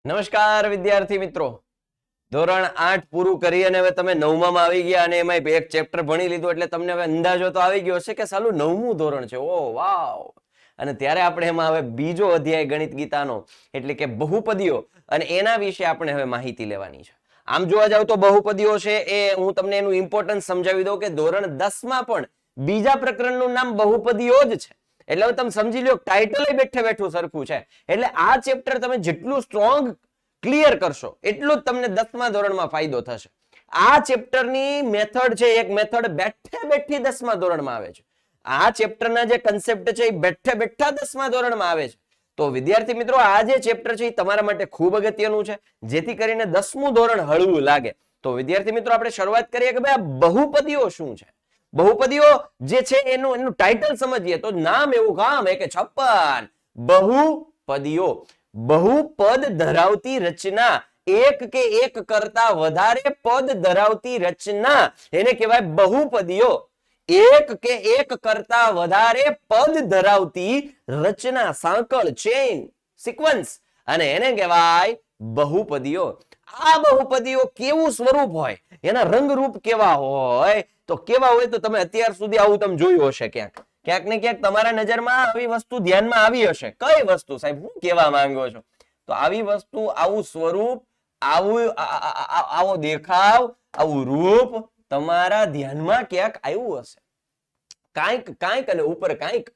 નમસ્કાર વિદ્યાર્થી મિત્રો, ધોરણ 8 પૂરું કરી અને હવે તમે 9માં આવી ગયા અને એમાં એક ચેપ્ટર ભણી લીધું એટલે તમને હવે અંદાજો તો આવી ગયો હશે કે સાલું 9મું ધોરણ છે. ઓ વાવ! અને ત્યારે આપણે એમાં હવે બીજો અધ્યાય ગણિત ગીતાનો એટલે કે બહુપદીઓ અને એના વિશે આપણે હવે માહિતી લેવાની છે. આમ જોવા જાવ તો બહુપદીઓ છે એ હું તમને એનું ઇમ્પોર્ટન્સ સમજાવી દઉં કે ધોરણ 10માં પણ બીજા પ્રકરણનું નામ બહુપદીઓ જ છે. એટલે હવે તમે સમજી લો, ટાઇટલ બેઠે બેઠું સરખું છે. એટલે આ ચેપ્ટર તમે જેટલું સ્ટ્રોંગ ક્લિયર કરશો એટલું જ તમને 10મા ધોરણમાં ફાયદો થશે. આ ચેપ્ટરની મેથડ છે, એક મેથડ બેઠે બેઠી 10મા ધોરણમાં આવે છે. આ ચેપ્ટરના જે કન્સેપ્ટ છે એ બેઠે બેઠા 10મા ધોરણમાં આવે છે. તો વિદ્યાર્થી મિત્રો, આ જે ચેપ્ટર છે એ તમારા માટે ખૂબ અગત્યનું છે, જેથી કરીને 10મું ધોરણ હળવું લાગે. તો વિદ્યાર્થી મિત્રો, આપણે શરૂઆત કરીએ કે ભાઈ આ બહુપદીઓ શું છે. બહુપદીઓ જે છે એનું ટાઇટલ સમજીએ તો નામ એવું કામ કે 56 બહુપદીઓ. બહુપદ ધરાવતી રચના, એક કે એક કરતા વધારે પદ ધરાવતી રચના એને કહેવાય બહુપદીઓ. એક કે એક કરતા વધારે પદ ધરાવતી રચના, સાંકળ, ચેઇન, સિક્વન્સ, અને એને કહેવાય બહુપદીઓ. આ બહુપદીઓ કેવું સ્વરૂપ હોય, એના રંગરૂપ કેવા હોય, તો કેવા હોય તો તમે અત્યાર સુધી આવું તમે જોયું હશે ક્યાંક ને ક્યાંક તમારા નજરમાં આવી વસ્તુ ધ્યાનમાં આવી હશે. કઈ વસ્તુ સાહેબ, હું કેવા માંગો છો? તો આવી વસ્તુ, આવું સ્વરૂપ, આવો દેખાવ, આવું રૂપ તમારા ધ્યાનમાં ક્યાંક આવ્યું હશે. કાંઈક અને ઉપર કાંઈક.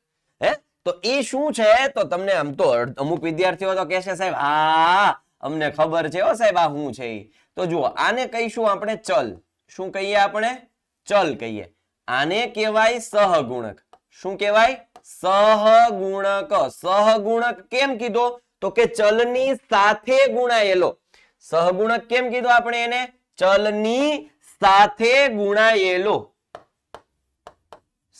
તો એ શું છે? તો તમને આમ તો અમુક વિદ્યાર્થીઓ તો કહેશે સાહેબ હા અમને ખબર છે હો સાહેબ આ શું છે. તો જુઓ, આને કહીશું આપણે ચલ. શું કહીએ આપણે? ચલ કહીએ. આને કહેવાય સહગુણક. શું કહેવાય? સહગુણક. સહગુણક કેમ કીધો? તો કે ચલની સાથે ગુણાયેલો. સહગુણક કેમ કીધો આપણે એને? ચલની સાથે ગુણાયેલો.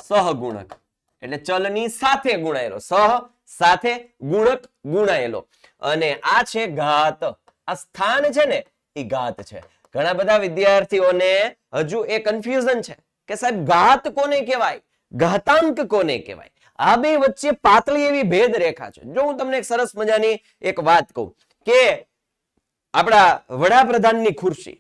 સહગુણક એટલે ચલની સાથે ગુણાયેલો. સહ સાથે, ગુણક ગુણાયેલો. અને આ છે ઘાત. આ સ્થાન છે ને એ ઘાત છે. ઘણા બધા વિદ્યાર્થીઓને હજુ એ કન્ફ્યુઝન છે કે સાહેબ ઘાત કોને કહેવાય, ઘાતાંક કોને કહેવાય. આ બે વચ્ચે પાતળી એવી ભેદ રેખા છે. જો હું તમને એક સરસ મજાની એક વાત કહું કે આપણા વડાપ્રધાનની ખુરશી,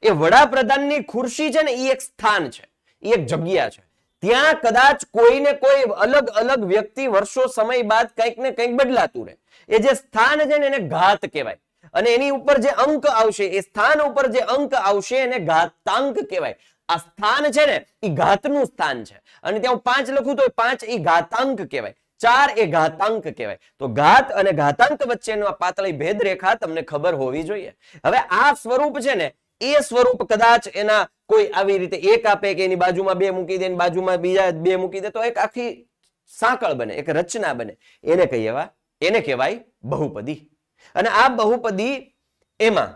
એ વડાપ્રધાનની ખુરશી છે ને એ એક સ્થાન છે, એ એક જગ્યા છે. ત્યાં કદાચ કોઈને કોઈ અલગ અલગ વ્યક્તિ વર્ષો સમય બાદ કંઈક ને કંઈક બદલાતું રહે. એ જે સ્થાન છે ને એને ઘાત કહેવાય. અને એની ઉપર જે અંક આવશે, એ સ્થાન ઉપર જે અંક આવશે એને ઘાતાંક કહેવાય. આ સ્થાન છે ને એ ઘાતનું સ્થાન છે. અને ત્યાં હું 5 લખું તો 5 એ ઘાતાંક કહેવાય, 4 એ ઘાતાંક કહેવાય. તો ઘાત અને ઘાતાંક વચ્ચેનો આ પાતળી ભેદ રેખા તમને ખબર હોવી જોઈએ. હવે આ સ્વરૂપ છે ને એ સ્વરૂપ કદાચ એના કોઈ આવી રીતે એક આપે કે એની બાજુમાં 2 મૂકી દે, બાજુમાં બીજા 2 મૂકી દે, તો એક આખી સાંકળ બને, એક રચના બને. એને કહેવાય બહુપદી. અને આ બહુપદી એમાં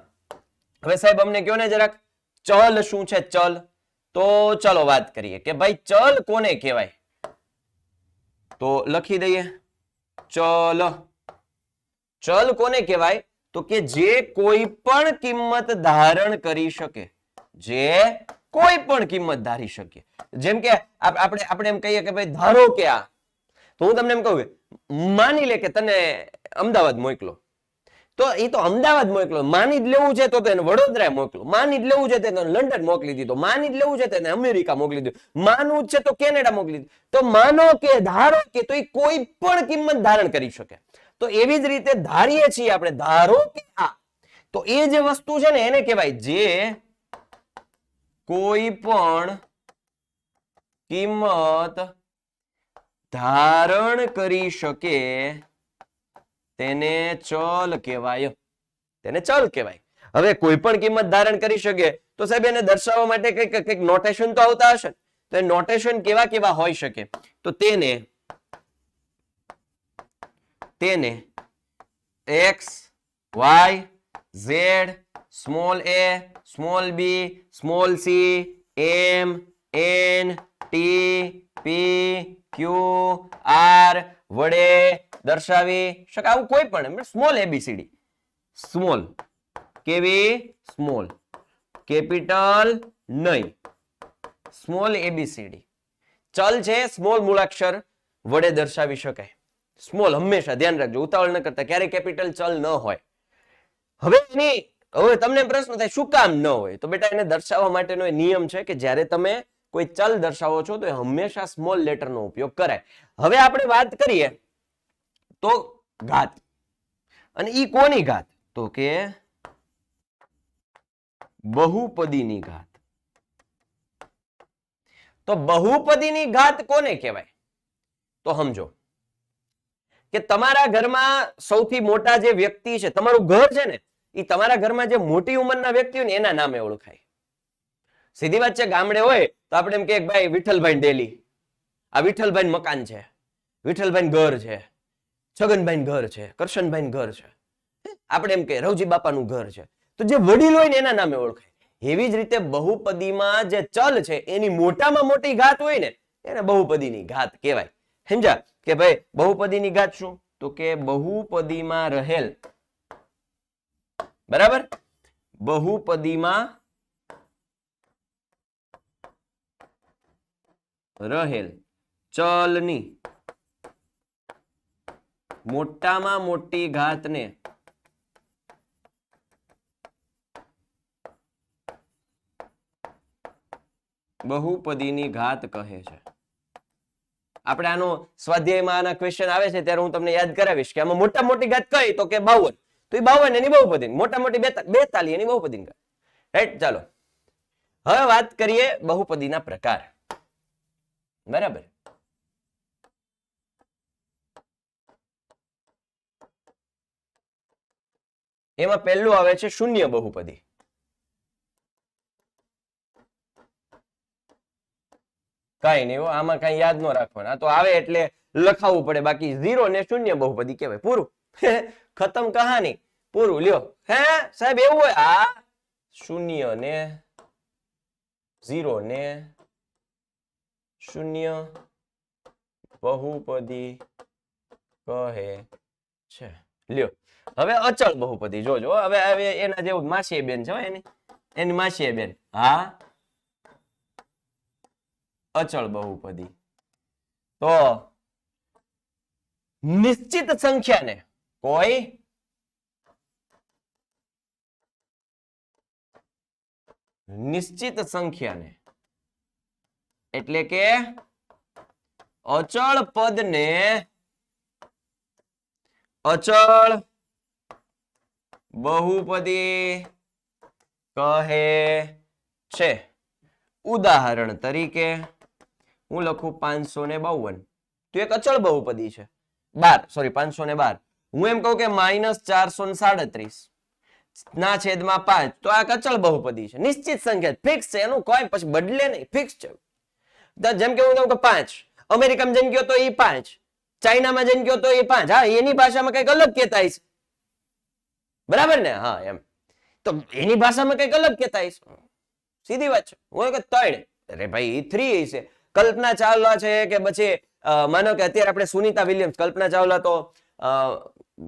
હવે સાહેબ અમને કહો ને જરાક, ચલ શું છે? ચલ. તો ચલો વાત કરીએ કે ભાઈ ચલ કોને કહેવાય. તો લખી દઈએ ચલ. ચલ કોને કહેવાય? તો કે જે કોઈ પણ કિંમત ધારણ કરી શકે. જે કોઈ પણ કિંમત ધારી શકે. જેમ કે આપણે એમ કહીએ કે ભાઈ ધારો કે આ, તો હું તમને એમ કહું કે માની લે કે તને અમદાવાદ મોકલો, તો એ તો અમદાવાદ મોકલો. માની જ લેવું છે તો તેને વડોદરા મોકલો. માની જ લેવું છે તેને લંડન મોકલી દીધો. માની જ લેવું છે તેને અમેરિકા મોકલી દીધું. માનવું જ છે તો કેનેડા મોકલી દીધું. તો માનો કે ધારો કે, તો એ કોઈ પણ કિંમત ધારણ કરી શકે. તો એવી જ રીતે ધારીએ છીએ આપણે, ધારો કે આ, તો એ જે વસ્તુ છે ને એને કહેવાય જે કોઈ પણ કિંમત ધારણ કરી શકે તેને ચલ કહેવાય. તેને ચલ કહેવાય. હવે કોઈ પણ કિંમત ધારણ કરી શકે તો સાહેબ એને દર્શાવવા માટે કંઈક નોટેશન તો આવતા હશે. તો એ નોટેશન કેવા કેવા હોઈ શકે? તો તેને X, Y, Z, small A, small B, small C, M, N, T, P, Q, R વડે દર્શાવી શકાય. આવું કોઈ પણ સ્મોલ એબીસીડી. સ્મોલ કેવી? સ્મોલ. કેપિટલ નહીં. Small A B C D. ચલ છે, સ્મોલ મૂળાક્ષર વડે દર્શાવી શકાય. સ્મોલ હંમેશા ધ્યાન રાખજો, ઉતાવળ ન કરતા. ક્યારે કેપિટલ ચલ ન હોય. હવે તમને પ્રશ્ન થાય શું કામ ન હોય? તો બેટા એને દર્શાવવા માટેનો નિયમ છે કે જ્યારે તમે કોઈ ચલ દર્શાવો છો તો એ હંમેશા સ્મોલ લેટરનો ઉપયોગ કરાય. હવે આપણે વાત કરીએ તો ઘાત, અને ઈ કોની ઘાત? તો કે બહુપદીની ઘાત. તો બહુપદીની ઘાત કોને કહેવાય? તો સમજો કે તમારા ઘરમાં સૌથી મોટા જે વ્યક્તિ છે, તમારું ઘર છે ને, એ તમારા ઘરમાં જે મોટી ઉંમરના વ્યક્તિ હોય ને એના નામે ઓળખાય. સીધી વાત છે. ગામડે હોય તો આપણે એમ કે ભાઈ વિઠ્ઠલભાઈ ડેલી, આ વિઠ્ઠલભાઈ મકાન છે, વિઠ્ઠલભાઈ ઘર છે, છગનભાઈ ઘર છે, કરશનભાઈ ઘર છે, આપણે એમ કે રવજી બાપાનું ઘર છે. તો જે વડીલ હોય ને એના નામે ઓળખાય. એવી જ રીતે બહુપદીમાં જે ચલ છે એની મોટામાં મોટી ઘાત હોય ને એને બહુપદીની ઘાત કહેવાય. સમજા કે ભાઈ બહુપદીની ઘાત શું? તો કે બહુપદીમાં રહેલ, બરાબર, બહુપદીમાં રહેલ ચલની મોટામાં મોટી ઘાતને બહુપદીની ઘાત કહે છે. આપણે આનો સ્વાધ્યાયમાં આના ક્વેશ્ચન આવે છે ત્યારે હું તમને યાદ કરાવીશ કે આમાં મોટા મોટી ઘાત કઈ? તો કે 52. તો એ 52 એની બહુપદી, મોટા મોટી 42 એની બહુપદીની ઘાત. રાઈટ. ચાલો હવે વાત કરીએ બહુપદીના પ્રકાર. બરાબર. એમાં પહેલું આવે છે શૂન્ય બહુપદી. કઈ નહીં, આમાં કઈ યાદ ન રાખવાનું, આ તો આવે એટલે લખાવવું પડે. બાકી 0 ને શૂન્ય બહુપદી કહેવાય. પૂરું. ખતમ કહાની. પૂરું. લ્યો. હે સાહેબ એવું હોય? આ શૂન્ય ને 0 ને શૂન્ય બહુપદી કહે છે. લ્યો. હવે અચળ બહુપદી જોજો. હવે એના જેવું માસીએ બેન છે એની માસીએ બેન. હા, અચળ બહુપદી. તો નિશ્ચિત સંખ્યાને કોઈ નિશ્ચિત સંખ્યાને એટલે કે અચળ પદને અચળ બહુપદી કહે છે. ઉદાહરણ તરીકે હું લખું 552. તો એક અચળ બહુપદી છે. 512. હું એમ કહું કે -437 ના છેદમાં 5. તો આ અચળ બહુપદી છે, નિશ્ચિત સંખ્યા, ફિક્સ છે, એનું કોઈ પછી બદલે નહીં, ફિક્સ છે. જેમ કે હું કહું કે 5, અમેરિકામાં જઈને ગયો તો એ 5, ચાઇનામાં જઈને ગયો તો એ 5. હા, એની ભાષામાં કઈક અલગ કહેતા હશે. બરાબર ને? હા, એમ. તો એની ભાષામાં કઈક અલગ કહેતા હશે. સીધી વાત છે. હું કે 3. અરે ભાઈ, 3 છે. કલ્પના ચાવલા છે કે પછી માનો કે અત્યારે આપણે સુનીતા વિલિયમ્સ, કલ્પના ચાવલા તો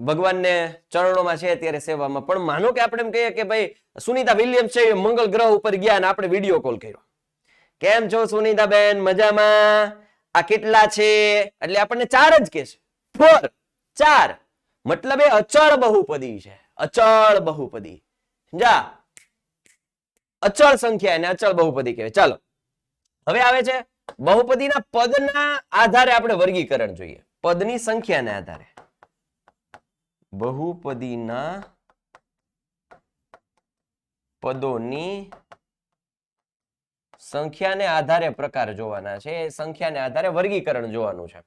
ભગવાનને ચરણોમાં છે અત્યારે સેવામાં, પણ માનો કે આપણે એમ કહીએ કે ભાઈ સુનીતા વિલિયમ્સ છે, મંગળ ગ્રહ ઉપર ગયા અને આપણે વિડીયો કોલ કર્યો. કેમ છો સુનીતા બેન? મજામાં? આ કેટલા છે? એટલે આપણને 4 જ કહેશે. 4, 4. મતલબ એ અચળ બહુપદી છે. અચળ બહુપદી. જા, અચળ સંખ્યા એને અચળ બહુપદી કહેવાય. ચાલો હવે આવે છે બહુપદીના પદના આધારે આપણે વર્ગીકરણ જોઈએ. પદની સંખ્યાને આધારે બહુપદીના પદોની સંખ્યાને આધારે પ્રકાર જોવાના છે. સંખ્યાને આધારે વર્ગીકરણ જોવાનું છે.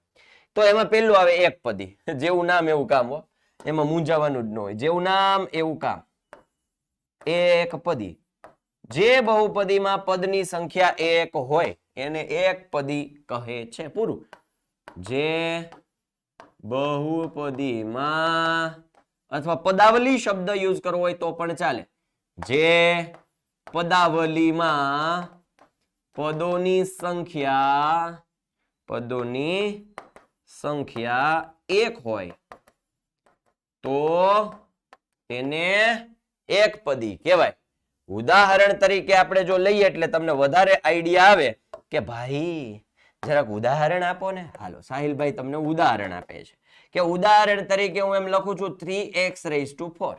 તો એમાં પહેલું આવે એકપદી. જેવું નામ એવું કામ. હો, એમાં મૂંઝાવાનું જ ન હોય. જેવું નામ એવું કામ. એકપદી. જે બહુપદીમાં પદની સંખ્યા 1 હોય એને એકપદી કહે છે. પૂરું. જે બહુપદીમાં, અથવા પદાવલી શબ્દ યુઝ કરવો હોય તો પણ ચાલે. જે પદાવલીમાં પદોની સંખ્યા 1 હોય તો તેને એકપદી કહેવાય. ઉદાહરણ તરીકે આપણે જો લઈએ એટલે તમને વધારે આઈડિયા આવે કે ભાઈ જરાક ઉદાહરણ આપો ને. હાલો, સાહિલભાઈ તમને ઉદાહરણ આપે છે કે ઉદાહરણ તરીકે હું એમ લખું છું 3x⁴.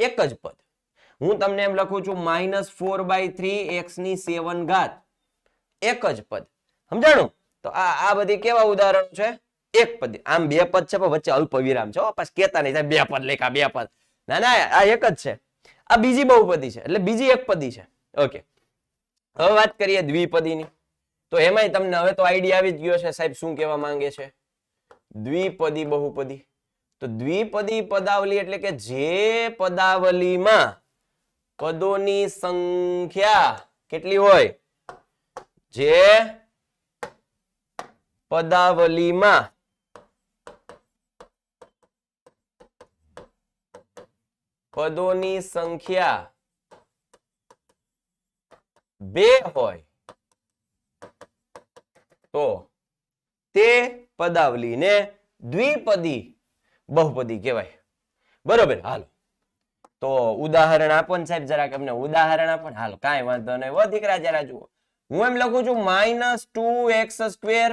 એક જ પદ. હું તમને એમ લખું છું -4/3 x ની 7 ઘાત, એક જ પદ. સમજાણું? તો આ બધી કેવા ઉદાહરણો છે? એક પદ. આમ બે પદ છે પણ વચ્ચે અલ્પ વિરામ છે. પછી કેતા નહીં બે પદ લેખા, બે પદ. ના ના, આ એક જ છે. આ બીજી બહુપદી છે, એટલે બીજી એક પદી છે. ઓકે, હવે વાત કરીએ દ્વિપદીની. તો એમાંય તમને હવે તો આઈડિયા આવી જ ગયો છે સાહેબ શું કહેવા માંગે છે. દ્વિપદી બહુપદી. તો દ્વિપદી પદાવલી એટલે કે જે પદાવલીમાં પદોની સંખ્યા કેટલી હોય? જે પદાવલીમાં પદોની સંખ્યા 2 હોય તો તે પદાવલીને દ્વિપદી બહુપદી કહેવાય. બરોબર. હાલો, તો ઉદાહરણ આપો ને સાહેબ, જરાક અમને ઉદાહરણ આપો ને. હાલો, કાંઈ વાંધો નહીં. વો દીકરા જરા જુઓ. હું એમ લખું છું -2x²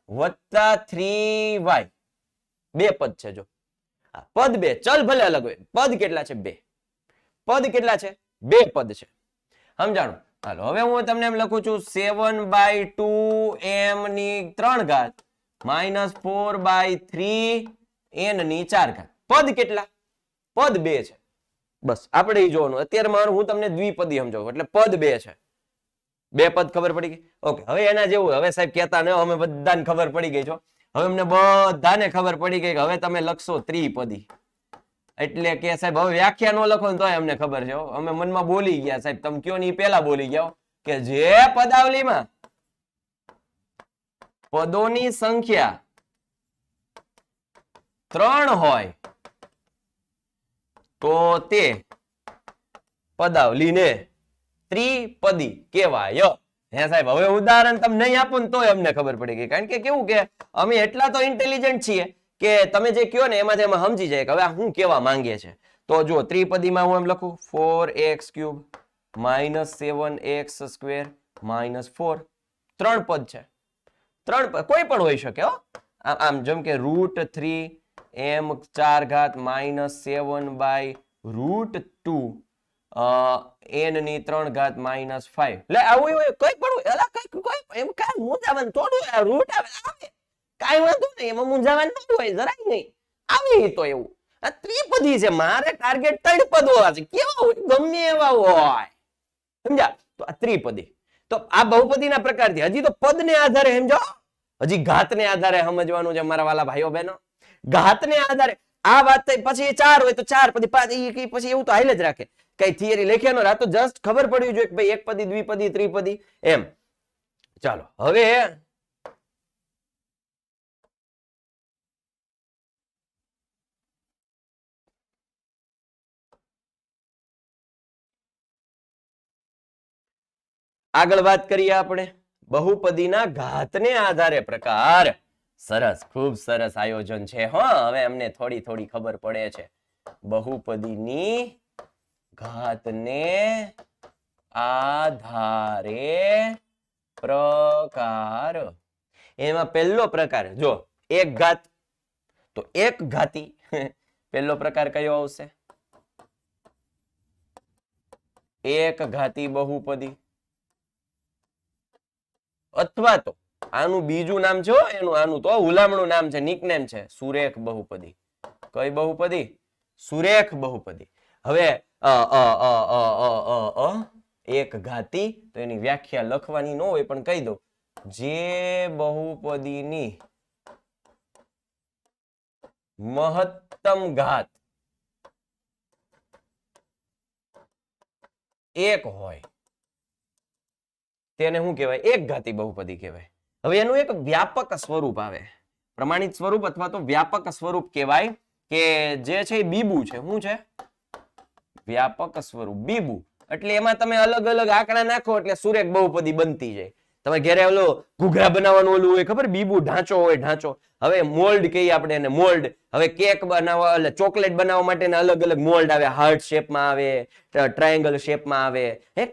વત્તા 3y. બે પદ છે. જો પદ બે, ચલ ભલે અલગ હોય. પદ કેટલા છે? 2. પદ કેટલા છે? 2 પદ છે. સમજાણું? હાલો, હવે હું તમને એમ લખું છું 7/2 m ની 3 ઘાત -4/3 n ની 4 ઘાત. પદ કેટલા? પદ 2 છે. બસ આપણે એ જોવાનું. અત્યારે હું તમને દ્વિપદી સમજાવું, એટલે પદ 2 છે. 2 પદ ખબર પડી ગઈ? ઓકે, હવે એના જેવું. હવે સાહેબ કહેતા ન, અમે બધાને ખબર પડી ગઈ છો. હવે અમને બધાને ખબર પડી ગઈ કે હવે તમે લખશો ત્રિપદી. એટલે કે સાહેબ હવે વ્યાખ્યા નો લખો ને તોય અમને ખબર છે. અમે મનમાં બોલી ગયા સાહેબ. તમે કયો ની પેલા બોલી ગયા કે જે પદાવલીમાં પદોની સંખ્યા 3 હોય તો તે પદાવલીને ત્રિપદી કહેવાય. હે સાહેબ, હવે ઉદાહરણ તમે નહીં આપો ને તોય અમને ખબર પડી ગઈ. કારણ કે કેવું કે અમે એટલા તો ઇન્ટેલિજન્ટ છીએ કે તમે જે કહો ને એમાંથી અમે સમજી જાય કે હવે આ શું કહેવા માંગે છે. તો જો ત્રિપદીમાં હું એમ લખું 4x³ -7x² -4. 3 પદ છે. 3 પદ કોઈ પણ હોઈ શકે. આમ જેમ કે √3 m4 ઘાત -7/√2 n ની 3 ઘાત -5. લે આવું હોય કોઈ પણ હોય. અલા કોઈ એમ કાંઈ મૂંઝાવાનું થોડું રૂટ આવે. કાંઈ વાંધો નહીં, એમાં મૂંઝાવાનું ન હોય જરાય નહીં. આવી તો એવું આ ત્રિપદી છે. મારે ટાર્ગેટ 3 પદ હોવા છે. કેવા હોય? ગમે એવા હોય. સમજ્યા? તો આ ત્રિપદી. તો આ બહુપદીના પ્રકારથી હજી તો પદને આધારે સમજો. હજી ઘાતને આધારે સમજવાનું છે મારા વાલા ભાઈઓ બહેનો. ઘાતને આધારે આ વાત થઈ. પછી 4 હોય તો 4 પદી, 5 પછી એવું તો હાલ જ રાખે. કઈ થિયરી લખ્યા નો. આ તો જસ્ટ ખબર પડવી જોઈએ કે ભાઈ એક પદી, દ્વિપદી, ત્રિપદી એમ. ચાલો હવે આગળ વાત કરીએ આપણે બહુપદીના ઘાતને આધારે પ્રકાર. સરસ, ખૂબ સરસ આયોજન છે. હવે અમને થોડી થોડી ખબર પડે છે. બહુપદીની ઘાતને આધારે પ્રકાર. એમાં પહેલો પ્રકાર જો એક ઘાત. તો એક ઘાતી પહેલો પ્રકાર કયો આવશે? એક ઘાતી બહુપદી. અથવા તો આનું બીજું નામ છે એનું, આનું તો હુલામણું નામ છે, નિકનેમ છે સુરેખ બહુપદી. કઈ બહુપદી? સુરેખ બહુપદી. હવે એક ઘાતી તો એની વ્યાખ્યા લખવાની ન હોય પણ કહી દઉં. જે બહુપદીની મહત્તમ ઘાત 1 હોય તેને શું કહેવાય? એક ઘાતી બહુપદી કહેવાય. હવે એનું એક વ્યાપક સ્વરૂપ આવે. પ્રમાણિત સ્વરૂપ અથવા તો વ્યાપક સ્વરૂપ કહેવાય કે જે છે એ બીબુ છે. શું છે? વ્યાપક સ્વરૂપ બીબુ. એટલે એમાં તમે અલગ અલગ આંકડા નાખો એટલે સુરેખ બહુપદી બનતી જાય. તમે ઘરે ઓલો ઘૂઘરા બનાવવાનું ઓલું હોય ખબર? બીબુ ઢાંચો હોય, ઢાંચો. હવે મોલ્ડ કહીએ આપણે એને, મોલ્ડ. હવે કેક બનાવવા એટલે ચોકલેટ બનાવવા માટેના અલગ અલગ મોલ્ડ આવે. હાર્ટ શેપમાં આવે, ટ્રાયેંગલ શેપમાં આવે,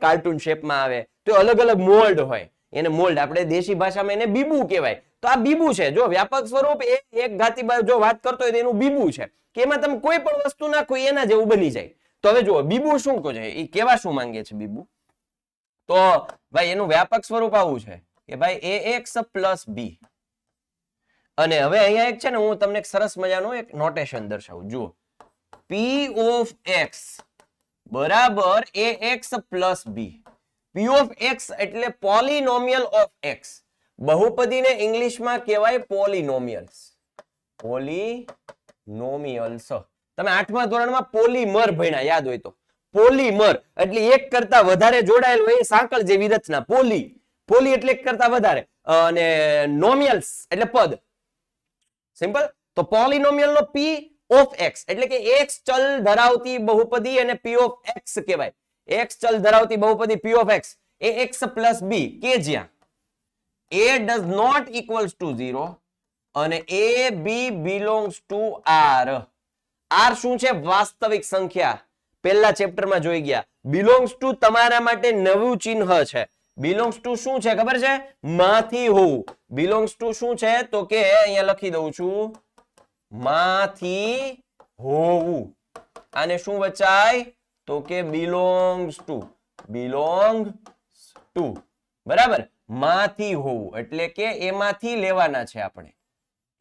કાર્ટૂન શેપમાં આવે. તો અલગ અલગ મોલ્ડ હોય. એને મોલ્ડ આપણે દેશી ભાષામાં એને બીબુ કહેવાય. તો આ બીબુ છે. જો વ્યાપક સ્વરૂપ એક ઘાતી જો વાત કરતો હોય તો એનું બીબુ છે કે એમાં તમે કોઈ પણ વસ્તુ નાખો એના જેવું બની જાય. તો હવે જુઓ બીબુ શું કહે છે, એ કેવા શું માંગે છે બીબુ? તો ભાઈ એનું વ્યાપક સ્વરૂપ આવું છે કે ભાઈ ax પ્લસ બી, અને હવે અહીંયા એક છે ને હું તમને એક સરસ મજાનું એક નોટેશન દર્શાવું. જુઓ p ઓફ x બરાબર ax plus B. p of x એટલે પોલિનોમિયલ ઓફ x. બહુપદીને ઇંગ્લિશમાં કહેવાય પોલિનોમિયલ્સ. પોલિનોમિયલ્સ. તમે 8મા ધોરણમાં પોલીમર ભણ્યા યાદ હોય તો. પોલીમર એટલે એક કરતા વધારે જોડાયેલ હોય સાંકળ જેવી રચના. પોલી એટલે એક કરતા વધારે, અને નોમિયલ્સ એટલે પદ. સિમ્પલ. તો પોલિનોમિયલ નો p ઓફ x એટલે કે x ચલ ધરાવતી બહુપદી અને p ઓફ x કહેવાય. x ચલ ધરાવતી બહુપદી p ઓફ x એ x પ્લસ b કે જ્યાં a does not equals to 0 અને a b belongs to r. r શું છે? વાસ્તવિક સંખ્યા. પહેલા ચેપ્ટરમાં જોઈ ગયા. belongs to તમારા માટે નવું ચિહ્ન છે. belongs to શું છે ખબર છે? માંથી હોવું. belongs to શું છે તો કે અહીંયા લખી દઉં છું, માંથી હોવું. આને શું વચાય તો કે belongs to. બરાબર, માંથી હોવું એટલે કે એમાંથી લેવાના છે આપણે.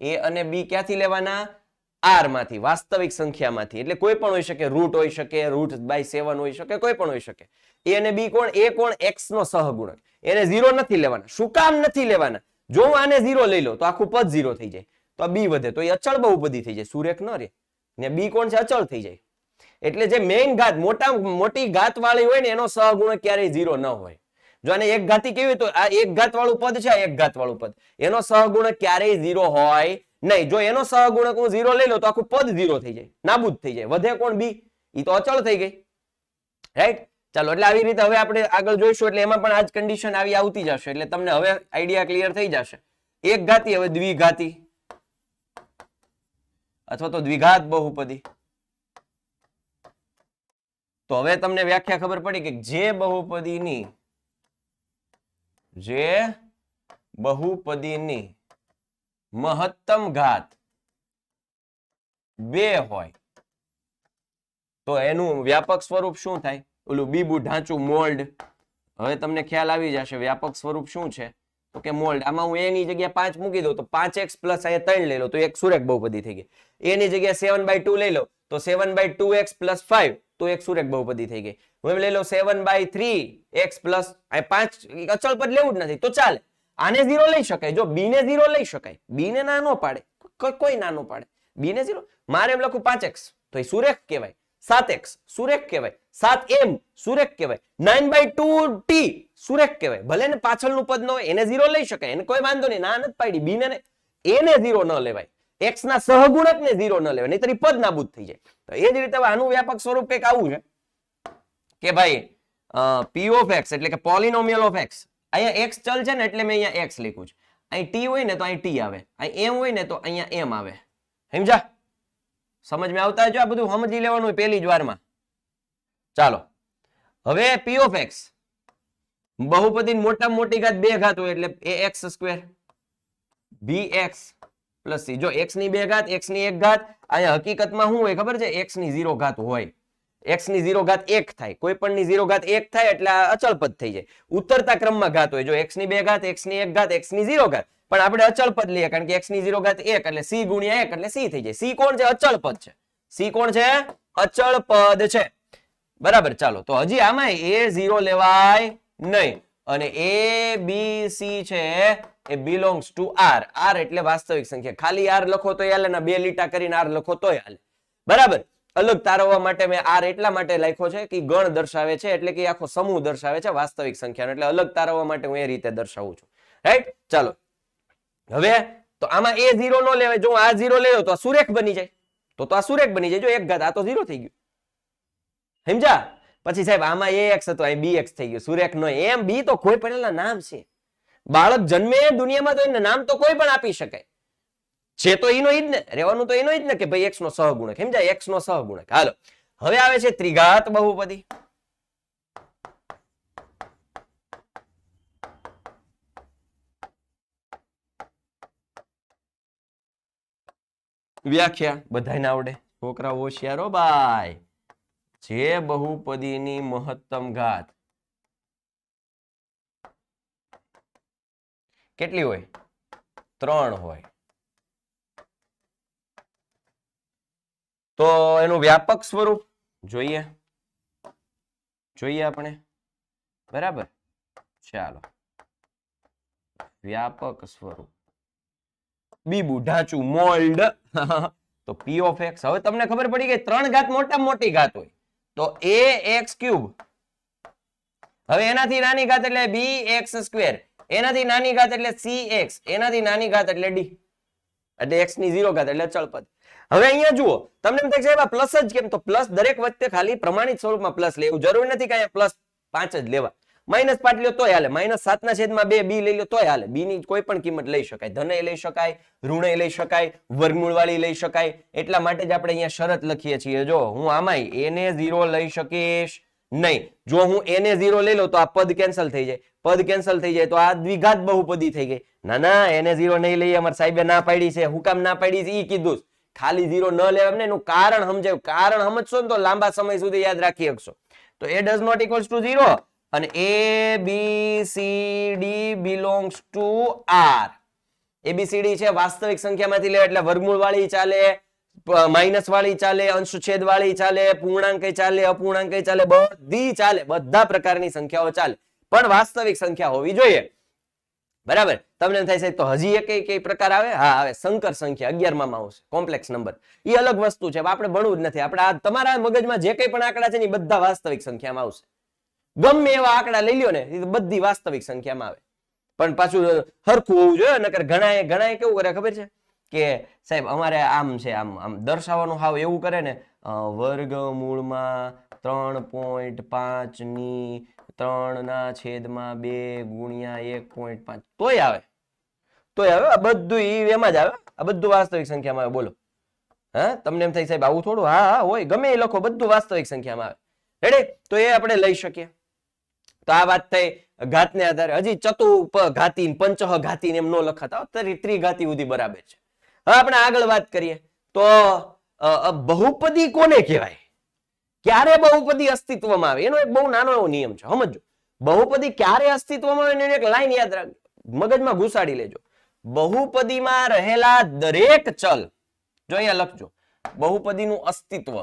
એ અને બી ક્યાંથી લેવાના? આર માંથી, વાસ્તવિક સંખ્યામાંથી. એટલે કોઈ પણ હોઈ શકે, રૂટ હોઈ શકે, રૂટ બાય 7 હોઈ શકે, કોઈ પણ હોઈ શકે. એ અને બી કોણ? એ કોણ? x નો સહગુણક. એને 0 નથી લેવાના. શું કામ નથી લેવાના? જો હું આને 0 લઈ લો તો આખું પદ 0 થઈ જાય, તો આ બી વધે, તો એ અચળ બહુપદી થઈ જાય, સુરેખ ન રે. ને બી કોણ છે? અચળ થઈ જાય. એટલે જે મેઇન ઘાત, મોટી ઘાત વાળી હોય ને એનો સહગુણક ક્યારેય 0 ન હોય. જો આને એક ઘાતી કેવી, તો આ એક ઘાત વાળું પદ છે, આ એક ઘાત વાળું પદ, એનો સહગુણક ક્યારેય 0 હોય નહીં. જો એનો સહગુણક હું 0 લઈ લઉં તો આખું પદ 0 થઈ જાય, નાબૂદ થઈ જાય. વધે કોણ? બી. ઈ તો અચળ થઈ ગઈ. રાઈટ? ચાલો, એટલે આવી રીતે હવે આપણે આગળ જોઈશું, એટલે એમાં પણ આ જ કન્ડિશન આવતી જશે, એટલે તમને હવે આઈડિયા ક્લિયર થઈ જશે. એક ઘાતી હવે દ્વિઘાતી અથવા તો દ્વિઘાત બહુપદી. તો હવે તમને વ્યાખ્યા ખબર પડી કે જે બહુપદીની મહત્તમ ઘાત 2 હોય તો એનું વ્યાપક સ્વરૂપ શું થાય? ઓલું બીબુ ઢાંચું, મોલ્ડ. હવે તમને ખ્યાલ આવી જશે વ્યાપક સ્વરૂપ શું છે તો કે મોલ્ડ. આમાં હું એની જગ્યાએ 5 મૂકી દઉં તો 5x પ્લસ અહીંયા 3 લઈ લો તો એક સુરેખ બહુપદી થઈ ગઈ. એની જગ્યાએ 7/2 લઈ લો તો 7/2x પ્લસ 5 તો એક સુરેખ બહુપદી થઈ ગઈ. હવે લઈ લો 7/3x પ્લસ 5, અચળ પદ લેવું જ નથી તો ચાલે. આને 0 લઈ શકાય. જો બી ને 0 લઈ શકાય, બી ને ના નો પાડે, કોઈ ના નો પાડે. બી ને 0, મારે એમ લખું 5x તો એ સુરેખ કહેવાય, 7x સુરેખ કહેવાય, 7m સુરેખ કહેવાય, 9/2t સુરેખ કહેવાય. ભલે ને પાછળનું પદ ન હોય એને 0 લઈ શકાય, એને કોઈ વાંધો નહીં, ના નથી પાડી. બી ને એને 0 ન લેવાય, x ના સહગુણક ને 0 ન લેવાય, નહીતર પદ નાબૂદ થઈ જાય. તો એ જ રીતે આનું વ્યાપક સ્વરૂપ કંઈક આવું છે કે ભાઈ p ઓફ x એટલે કે પોલિનોમિયલ ઓફ x. અહીંયા x ચલ છે ને એટલે મેં અહીંયા x લખ્યું છે. અહીં t હોય ને તો અહીં t આવે, અહીં m હોય ને તો અહીંયા m આવે. સમજા? સમજમાં આવતા જો આ બધું સમજી લેવાનું હોય પહેલી જ વારમાં. ચાલો, હવે p ઓફ x બહુપદીની મોટામાં મોટી ઘાત 2 ઘાત હોય એટલે ax² bx પ્લસ c. જો x ની 2 ઘાત, x ની 1 ઘાત, અહીંયા હકીકતમાં શું હોય ખબર છે? x ની 0 ઘાત હોય. x ની 0 ઘાત 1 થાય, કોઈ પણ ની 0 ઘાત 1 થાય એટલે આ અચળ પદ થઈ જાય. ઉતરતા ક્રમમાં ઘાત હોય. જો x ની 2 ઘાત, x ની 1 ઘાત, x ની 0 ઘાત, પણ આપણે અચળ પદ લઈએ કારણ કે x ની 0 ઘાત 1 એટલે c ગુણ્યા 1 એટલે c થઈ જાય. c કોણ છે? અચળ પદ છે. c કોણ છે? અચળ પદ છે. બરાબર. ચાલો, તો હજી આમાં a0 લેવાય નહીં, અને a b c છે એ belongs to r. r એટલે વાસ્તવિક સંખ્યા. ખાલી r લખો તો હાલે, ના 2 લીટા કરીને r લખો તોય હાલે. બરાબર. અલગ તારવવા માટે મેં r એટલા માટે લખ્યો છે કે ગણ દર્શાવે છે, એટલે કે આખો સમૂહ દર્શાવે છે વાસ્તવિક સંખ્યાનો, એટલે અલગ તારવવા માટે હું એ રીતે દર્શાવું છું. રાઈટ? ચાલો, હવે તો આમાં a0 નો લેવાય. જો આ 0 લેવો તો આ સુરેખ બની જાય, તો આ સુરેખ બની જાય. જો 1 ઘાત, આ તો 0 થઈ ગયું. સમજા? પછી સાહેબ આમાં ax હતો, અહીં bx થઈ ગયું, સુરેખ નો. એમ બી તો કોઈ પણ નામ છે. બાળક જન્મે દુનિયામાં તો એને નામ તો કોઈ પણ આપી શકાય છે, તો એનો ઈ જ ને, રહેવાનું તો એનો ઈ જ ને કે ભાઈ x નો સહગુણક. સમજાય? x નો સહગુણક. હાલો, હવે આવે છે ત્રિઘાત બહુપદી. વ્યાખ્યા બધાને આવડે, છોકરાઓ હોશિયારો ભાઈ. જે બહુપદીની મહત્તમ ઘાત કેટલી હોય? 3 હોય. તો એનું વ્યાપક સ્વરૂપ જોઈએ આપણે. બરાબર, ચાલો વ્યાપક સ્વરૂપ બીબુ ઢાંચું મોલ્ડ તો p ઓફ x. હવે તમને ખબર પડી ગઈ 3 ઘાત મોટામાં મોટી ઘાત હોય તો ax ક્યુબ. હવે એનાથી નાની ઘાત એટલે bx સ્ક્વેર, એનાથી નાની ઘાત એટલે cx, એનાથી નાની ઘાત એટલે d, એટલે x ની 0 ઘાત એટલે ચલ પદ. હવે અહીંયા જુઓ, તમને એમ થાય સાહેબ આ પ્લસ જ કેમ? તો પ્લસ દરેક વખતે ખાલી પ્રમાણિત સ્વરૂપમાં પ્લસ લેવું જરૂર નથી કે અહીંયા પ્લસ 5 જ લેવા. માઇનસ 5 લ્યો તોય હાલે, -7/2 b લઈ લો તોય હાલે. b ની કોઈ પણ કિંમત લઈ શકાય, ધનય લઈ શકાય, ઋણય લઈ શકાય, વર્ગમૂળ વાળી લઈ શકાય. એટલા માટે જ આપણે અહીંયા શરત લખીએ છીએ. જો હું આમાંય એને 0 લઈ શકીશ નહીં. જો હું એને 0 લઈ લઉં તો આ પદ કેન્સલ થઈ જાય, પદ કેન્સલ થઈ જાય તો આ દ્વિઘાત બહુપદી થઈ ગઈ. ના ના, એને 0 નહીં લઈએ, અમારા સાહેબે ના પાડી છે. હું કામ ના પાડી છે ઈ કીધું. ખાલી 0 ન લેવા એમને એનું કારણ સમજાયું. કારણ સમજશો ને તો લાંબા સમય સુધી યાદ રાખી શકશો. તો a does not equals to 0 અને a b c d belongs to r. ABCD છે વાસ્તવિક સંખ્યામાંથી લે એટલે વર્ગમૂળ વાળી ચાલે, માઇનસ વાળી ચાલે, અંશછેદ વાળી ચાલે, પૂર્ણાંક ચાલે, અપૂર્ણાંક ચાલે, બધી ચાલે, બધા પ્રકારની સંખ્યાઓ ચાલે, પણ વાસ્તવિક સંખ્યા હોવી જોઈએ. બરાબર. તમને એમ થાય છે તો હજી એક પ્રકાર આવે? હા આવે, સંકર સંખ્યા 11 માં આવશે, કોમ્પ્લેક્સ નંબર. એ અલગ વસ્તુ છે, આપણે ભણવું જ નથી. આપણે તમારા મગજમાં જે કંઈ પણ આંકડા છે ને એ બધા વાસ્તવિક સંખ્યામાં આવશે. ગમે એવા આંકડા લઈ લ્યો ને એ બધી વાસ્તવિક સંખ્યામાં આવે, પણ પાછું હરખું હોવું જોઈએ. નકર ઘણા કેવું કરે ખબર છે કે સાહેબ અમારે આમ છે, આમ દર્શાવવાનું હાવ એવું કરે ને, વર્ગમૂળમાં 3.5 ની 3/2 ગુણ્યા 1.5 તોય આવે. આ બધું એમાં જ આવે. આ બધું વાસ્તવિક સંખ્યામાં આવે. બોલો, હા તમને એમ થાય સાહેબ આવું થોડું? હા હોય, ગમે એ લખો, બધું વાસ્તવિક સંખ્યામાં આવે. રેડી? તો એ આપણે લઈ શકીએ. તો આ વાત થઈ ઘાતને આધારે. હજી ચતુઘાતી, પંચઘાતી એમ નો લખાતા, ત્રિઘાતી સુધી બરાબર છે. હવે આપણે આગળ વાત કરીએ તો બહુપદી કોને કહેવાય, ક્યારે બહુપદી અસ્તિત્વમાં આવે, એનો એક બહુ નાનો એવો નિયમ છે, સમજો. બહુપદી ક્યારે અસ્તિત્વમાં આવે એની એક લાઈન યાદ રાખજો, મગજમાં ઘુસાડી લેજો. બહુપદીમાં રહેલા દરેક ચલ, જો અહીંયા લખજો, બહુપદીનું અસ્તિત્વ.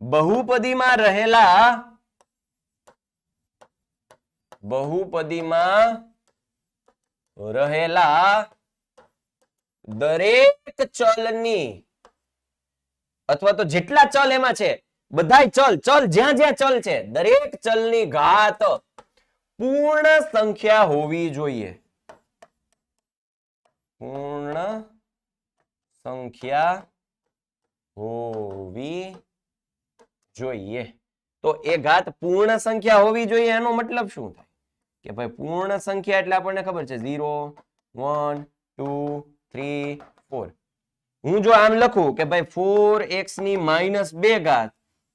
બહુપદીમાં રહેલા દરેક ચલની, અથવા તો જેટલા ચલ એમાં છે બધાય ચલ જ્યાં જ્યાં ચલ છે દરેક ચલની ઘાત પૂર્ણ સંખ્યા હોવી જોઈએ. પૂર્ણ સંખ્યા હોવી જોઈએ. તો એ ઘાત પૂર્ણ સંખ્યા હોવી જોઈએ એનો મતલબ શું થાય કે ભાઈ પૂર્ણ સંખ્યા એટલે આપણને ખબર છે 0 1 2 3 4. હું જો આમ લખું કે ભાઈ 4x ની -2 ઘાત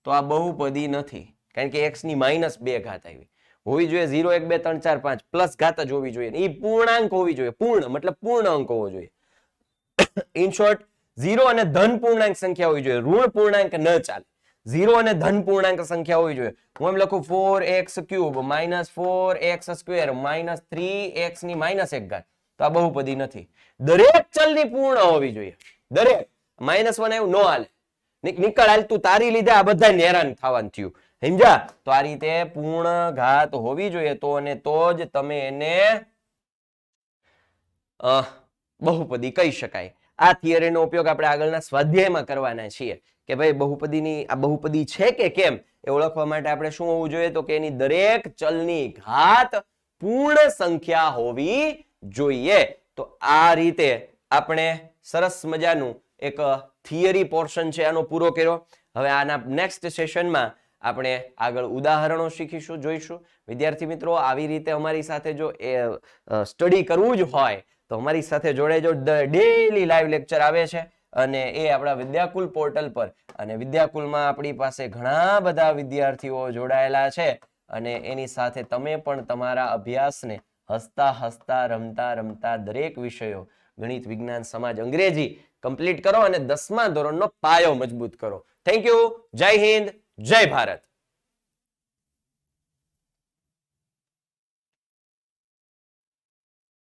તો આ બહુપદી નથી, કારણ કે x ની -2 ઘાત આવી. હોવી જોઈએ 0 1 2 3 4 5 પ્લસ ઘાત જ હોવી જોઈએ. એ પૂર્ણાંક હોવી જોઈએ. પૂર્ણ મતલબ પૂર્ણ અંક હોવો જોઈએ. ઇન શોર્ટ 0 અને ધન પૂર્ણાંક સંખ્યા હોવી જોઈએ, ઋણ પૂર્ણાંક ન ચાલે. 0 અને ધન પૂર્ણાંક સંખ્યા હોવી જોઈએ. હું એમ લખું 4x cube -4x square -3x ની -1 ઘાત તો આ બહુપદી નથી. દરેક ચલની પૂર્ણ હોવી જોઈએ. દરેક -1 એવું ન હાલે. નીકળ હાલ, તું તારી લીધે આ બધા હેરાન થવાનું થયું, સમજ્યા? તો આ રીતે પૂર્ણ ઘાત હોવી જોઈએ, તો અને તો જ તમે એને બહુપદી કહી શકાય. આ થિયરીનો ઉપયોગ આપણે આગળના સ્વાધ્યાયમાં કરવાના છીએ કે ભાઈ બહુપદીની આ બહુપદી છે કે કેમ એ ઓળખવા માટે આપણે શું હોવું જોઈએ, તો કે એની દરેક ચલની ઘાત પૂર્ણ સંખ્યા હોવી જોઈએ. તો આ રીતે આપણે સરસ મજાનું એક થિયરી પોર્શન છે આનો પૂરો કર્યો. હવે આના નેક્સ્ટ સેશનમાં આપણે આગળ ઉદાહરણો શીખીશું, જોઈશું. વિદ્યાર્થી મિત્રો, આવી રીતે અમારી સાથે જો સ્ટડી કરવું જ હોય તો અમારી સાથે જોડાજો. ડેઈલી લાઈવ લેક્ચર આવે છે અને એ આપણા વિદ્યાકુલ પોર્ટલ પર, અને વિદ્યાકુલમાં આપણી પાસે ઘણા બધા વિદ્યાર્થીઓ જોડાયેલા છે અને એની સાથે તમે પણ તમારા અભ્યાસને હસતા હસતા રમતા રમતા દરેક વિષયો ગણિત, વિજ્ઞાન, સમાજ, અંગ્રેજી કમ્પ્લીટ કરો અને 10મા ધોરણનો પાયો મજબૂત કરો. Thank you. જય હિન્દ, જય ભારત.